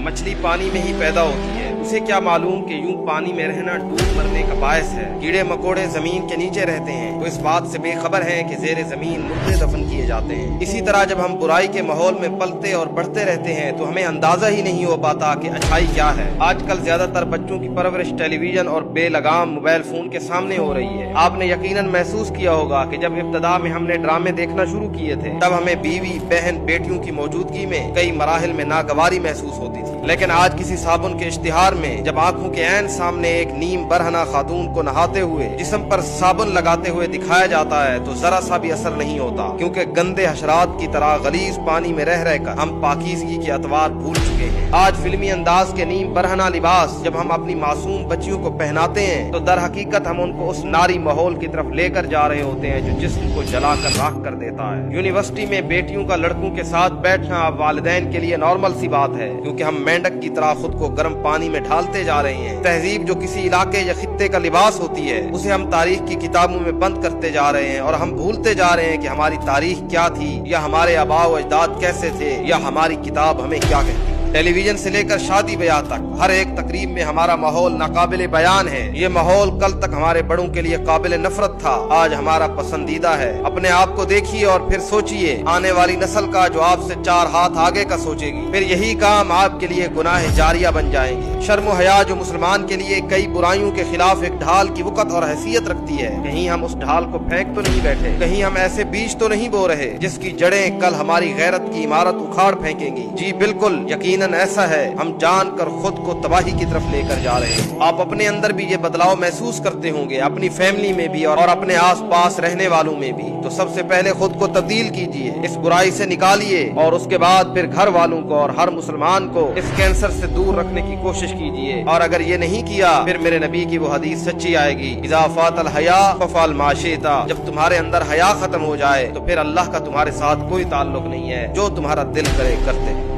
मछली पानी में ही पैदा होती है, उसे क्या मालूम कि यूं पानी में रहना डूब मरने का बायस है। कीड़े मकोड़े जमीन के नीचे रहते हैं तो इस बात से बेखबर हैं कि जेरे जमीन मुर्दे दफन किए जाते हैं। इसी तरह जब हम बुराई के माहौल में पलते और बढ़ते रहते हैं तो हमें अंदाजा ही नहीं हो पाता कि अच्छाई क्या है। आजकल ज्यादातर बच्चों की परवरिश टेलीविजन और बेलगाम मोबाइल फोन के सामने हो रही है। आपने यकीनन महसूस किया होगा कि जब इब्तदा में हमने ड्रामे देखना शुरू किए थे तब हमें बीवी बहन बेटियों की मौजूदगी में कई मराहिल में नागवारी महसूस होती थी, लेकिन आज किसी साबुन के इश्तिहार में जब आंखों के ऐन सामने एक नीम बरहना खातून को नहाते हुए जिस्म पर साबुन लगाते हुए दिखाया जाता है तो जरा सा भी असर नहीं होता, क्योंकि गंदे हशरात की तरह गलीज पानी में रह रहकर हम पाकीज़गी के अतवार भूल चुके हैं। आज फिल्मी अंदाज के नीम बरहना लिबास जब हम अपनी मासूम बच्चियों को पहनाते हैं तो दर हकीकत हम उनको उस नारी माहौल की तरफ लेकर जा रहे होते हैं जो जिस्म को जलाकर राख कर देता है। यूनिवर्सिटी में बेटियों का लड़कों के साथ बैठना अब वालिदैन के लिए नॉर्मल सी बात है, क्योंकि हम मेंढक की तरह खुद को गर्म पानी में ढालते जा रहे हैं। तहजीब जो किसी इलाके या खित्ते का लिबास होती है उसे हम तारीख की किताबों में बंद करते जा रहे हैं, और हम भूलते जा रहे हैं कि हमारी तारीख क्या थी, या हमारे आबा व अजदाद कैसे थे, या हमारी किताब हमें क्या कहती है। टेलीविजन से लेकर शादी ब्याह तक हर एक तकरीब में हमारा माहौल नाकाबिले बयान है। ये माहौल कल तक हमारे बड़ों के लिए काबिले नफरत था, आज हमारा पसंदीदा है। अपने आप को देखिए और फिर सोचिए आने वाली नस्ल का जो आपसे 4 हाथ आगे का सोचेगी, फिर यही काम आपके लिए गुनाह जारिया बन जाएंगे। शर्म हया जो मुसलमान के लिए कई बुराइयों के खिलाफ एक ढाल की वक़्त और हैसियत रखती है, कहीं हम उस ढाल को फेंक तो नहीं बैठे, कहीं हम ऐसे बीज तो नहीं बो रहे जिसकी जड़ें कल हमारी गैरत की इमारत उखाड़ फेंकेंगी। जी बिल्कुल, यकीनन ऐसा है, हम जानकर खुद को तबाही की तरफ लेकर जा रहे हैं। आप अपने अंदर भी ये बदलाव महसूस करते होंगे, अपनी फैमिली में भी और अपने आस पास रहने वालों में भी। तो सबसे पहले खुद को तब्दील कीजिए, इस बुराई से निकालिए, और उसके बाद फिर घर वालों को और हर मुसलमान को इस कैंसर से दूर रखने की कोशिश कीजिए। और अगर ये नहीं किया फिर मेरे नबी की वो हदीस सच्ची आएगी, इज़ा फ़ातल हया फ़फ़अल मा शि'ता। जब तुम्हारे अंदर हया खत्म हो जाए तो फिर अल्लाह का तुम्हारे साथ कोई ताल्लुक नहीं है, जो तुम्हारा दिल करे करते।